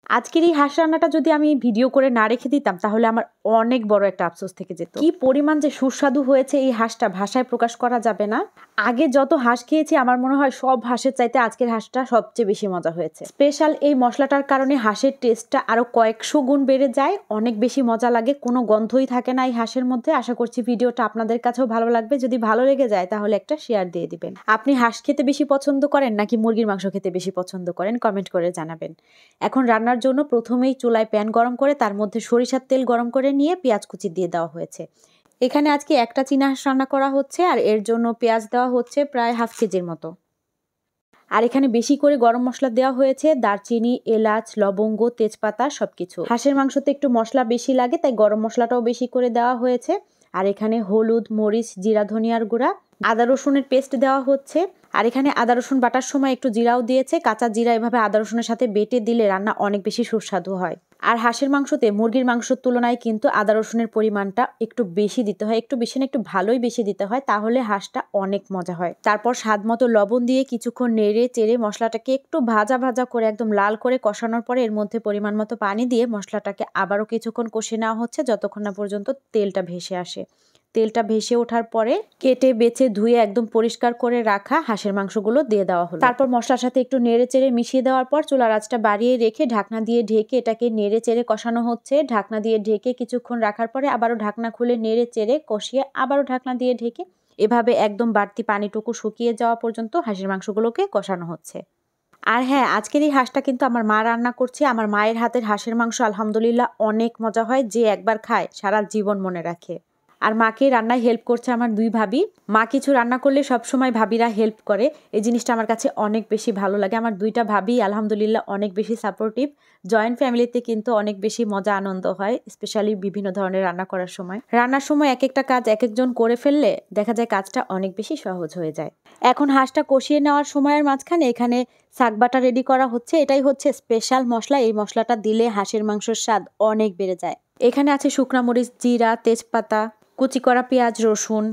আজকের এই হাঁস রান্নাটা যদি আমি ভিডিও করে না রেখে দিতাম তাহলে আমার অনেক বড় একটা আফসোস থেকে যেত। কি পরিমাণ যে সুস্বাদু হয়েছে এই হাঁসটা ভাষায় প্রকাশ করা যাবে না। আগে যত হাঁস খেয়েছি আমার মনে হয় সব হাঁসের চাইতে আজকের হাঁসটা সবচেয়ে বেশি মজা হয়েছে। স্পেশাল এই মশলাটার কারণে হাঁসের টেস্টটা আরো কয়েকশো গুণ বেড়ে যায়, অনেক বেশি মজা লাগে, কোনো গন্ধই থাকে না এই হাঁসের মধ্যে। আশা করছি ভিডিওটা আপনাদের কাছেও ভালো লাগবে। যদি ভালো লেগে যায় তাহলে একটা শেয়ার দিয়ে দিবেন। আপনি হাঁস খেতে বেশি পছন্দ করেন নাকি মুরগির মাংস খেতে বেশি পছন্দ করেন কমেন্ট করে জানাবেন। এখন রান্নার জন্য প্রথমেই চুলায় প্যান গরম করে তার মধ্যে সরিষার তেল গরম করে নিয়ে পেঁয়াজ কুচি দিয়ে দেওয়া হয়েছে। এখানে আজকে একটা চীনা হাঁস রান্না করা হচ্ছে আর এর জন্য পেঁয়াজ দেওয়া হচ্ছে প্রায় হাফ কেজির মতো। আর এখানে বেশি করে গরম মশলা দেওয়া হয়েছে, দারচিনি, এলাচ, লবঙ্গ, তেজপাতা সবকিছু। হাঁসের মাংসতে একটু মশলা বেশি লাগে তাই গরম মশলাটাও বেশি করে দেওয়া হয়েছে। আর এখানে হলুদ, মরিচ, জিরা, ধনিয়ার গুঁড়া, আদা রসুনের পেস্ট দেওয়া হচ্ছে। আর এখানে আদা রসুন বাটার সময় একটু জিরাও দিয়েছে। কাঁচা জিরা এভাবে আদা রসুনের সাথে বেটে দিলে রান্না অনেক বেশি সুস্বাদু হয়। আর হাঁসের মাংসতে মুরগির মাংসের তুলনায় কিন্তু আদা রসুনের পরিমাণটা একটু বেশি দিতে হয়, একটু বেশি না একটু ভালোই বেশি দিতে হয়, তাহলে হাঁসটা অনেক মজা হয়। তারপর স্বাদ মতো লবণ দিয়ে কিছুক্ষণ নেড়ে চেড়ে মশলাটাকে একটু ভাজা ভাজা করে একদম লাল করে কষানোর পরে এর মধ্যে পরিমাণ মতো পানি দিয়ে মশলাটাকে আবারও কিছুক্ষণ কষে নেওয়া হচ্ছে যতক্ষণ না পর্যন্ত তেলটা ভেসে আসে। তেলটা ভেসে ওঠার পরে কেটে বেছে ধুয়ে একদম পরিষ্কার করে রাখা হাঁসের মাংসগুলো দিয়ে দেওয়া হলো। তারপর মশলার সাথে একটু নেড়ে চেড়ে মিশিয়ে দেওয়ার পর চুলার আঁচটা বাড়িয়ে রেখে ঢাকনা দিয়ে ঢেকে এটাকে নেড়ে চেড়ে কষানো হচ্ছে। ঢাকনা দিয়ে ঢেকে কিছুক্ষণ রাখার পরে আবারও ঢাকনা খুলে নেড়ে চেড়ে কষিয়ে আবারও ঢাকনা দিয়ে ঢেকে এভাবে একদম বাড়তি পানিটুকু শুকিয়ে যাওয়া পর্যন্ত হাঁসের মাংসগুলোকে কষানো হচ্ছে। আর হ্যাঁ, আজকের এই হাঁসটা কিন্তু আমার মা রান্না করছে। আমার মায়ের হাতের হাঁসের মাংস আলহামদুলিল্লাহ অনেক মজা হয়, যে একবার খায় সারা জীবন মনে রাখে। আর মাকে রান্নায় হেল্প করছে আমার দুই ভাবি। মা কিছু রান্না করলে সবসময় ভাবিরা হেল্প করে, এই জিনিসটা আমার কাছে অনেক বেশি ভালো লাগে। আমার দুইটা ভাবি আলহামদুলিল্লাহ অনেক বেশি সাপোর্টিভ। জয়েন্ট ফ্যামিলিতে কিন্তু অনেক বেশি মজা আনন্দ হয়, স্পেশালি বিভিন্ন ধরনের রান্না করার সময়। রান্নার সময় এক একটা কাজ এক একজন করে ফেললে দেখা যায় কাজটা অনেক বেশি সহজ হয়ে যায়। এখন হাঁসটা কষিয়ে নেওয়ার সময়ের মাঝখানে এখানে শাকবাটা রেডি করা হচ্ছে। এটাই হচ্ছে স্পেশাল মশলা, এই মশলাটা দিলে হাঁসের মাংসের স্বাদ অনেক বেড়ে যায়। এখানে আছে শুকনা মরিচ, জিরা, তেজপাতা, কুচি করা পেঁয়াজ, রসুন,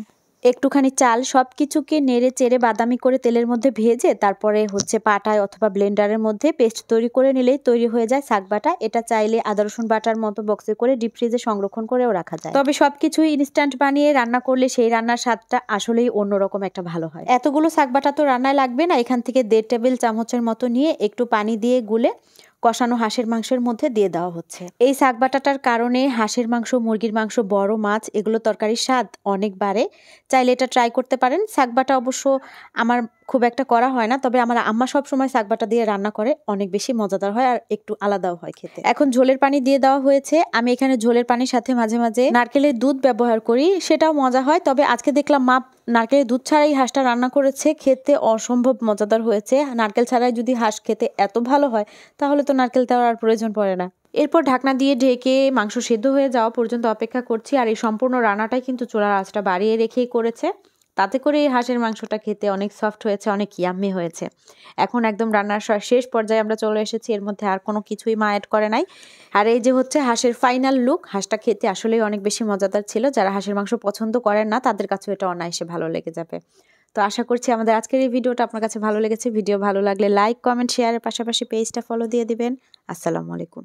একটুখানি চাল, সব কিছুকে নেড়ে চেড়ে বাদামি করে তেলের মধ্যে ভেজে তারপরে হচ্ছে পাটায় অথবা ব্লেন্ডারের মধ্যে পেস্ট তৈরি করে নিলেই তৈরি হয়ে যায় শাক বাটা। এটা চাইলে আদা রসুন বাটার মতো বক্সে করে ডিপ ফ্রিজে সংরক্ষণ করেও রাখা যায়। তবে সবকিছুই ইনস্ট্যান্ট বানিয়ে রান্না করলে সেই রান্নার স্বাদটা আসলেই অন্যরকম একটা ভালো হয়। এতগুলো শাক বাটা তো রান্নায় লাগবে না, এখান থেকে 1.5 টেবিল চামচের মতো নিয়ে একটু পানি দিয়ে গুলে কষানো হাঁসের মাংসের মধ্যে দিয়ে দেওয়া হচ্ছে। এই শাক বাটাটার কারণে হাঁসের মাংস, মুরগির মাংস, বড় মাছ এগুলো তরকারির স্বাদ অনেক বাড়ে। চাইলে এটা ট্রাই করতে পারেন। শাক বাটা অবশ্য আমার খুব একটা করা হয় না, তবে আমার আম্মা সব সময় শাক বাটা দিয়ে রান্না করে, অনেক বেশি মজাদার হয় আর একটু আলাদাও হয় খেতে। এখন ঝোলের পানি দিয়ে দেওয়া হয়েছে। আমি এখানে ঝোলের পানির সাথে মাঝে মাঝে নারকেলের দুধ ব্যবহার করি, সেটাও মজা হয়। তবে আজকে দেখলাম মা নারকেলের দুধ ছাড়াই হাঁসটা রান্না করেছে, খেতে অসম্ভব মজাদার হয়েছে। নারকেল ছাড়াই যদি হাঁস খেতে এত ভালো হয় তাহলে তো নারকেল দেওয়ার আর প্রয়োজন পড়ে না। এরপর ঢাকনা দিয়ে ঢেকে মাংস সেদ্ধ হয়ে যাওয়া পর্যন্ত অপেক্ষা করছি। আর এই সম্পূর্ণ রান্নাটাই কিন্তু চুলার আঁচটা বাড়িয়ে রেখেই করেছে, তাতে করে এই হাঁসের মাংসটা খেতে অনেক সফট হয়েছে, অনেক ইয়াম্মি হয়েছে। এখন একদম রান্নার শেষ পর্যায়ে আমরা চলে এসেছি, এর মধ্যে আর কোনো কিছুই মা অ্যাড করে নাই। আর এই যে হচ্ছে হাঁসের ফাইনাল লুক। হাঁসটা খেতে আসলেই অনেক বেশি মজাদার ছিল, যারা হাঁসের মাংস পছন্দ করেন না তাদের কাছেও এটা অনায়াসে ভালো লেগে যাবে। তো আশা করছি আমাদের আজকের এই ভিডিওটা আপনার কাছে ভালো লেগেছে। ভিডিও ভালো লাগলে লাইক, কমেন্ট, শেয়ারের পাশাপাশি পেজটা ফলো দিয়ে দিবেন। আসসালামু আলাইকুম।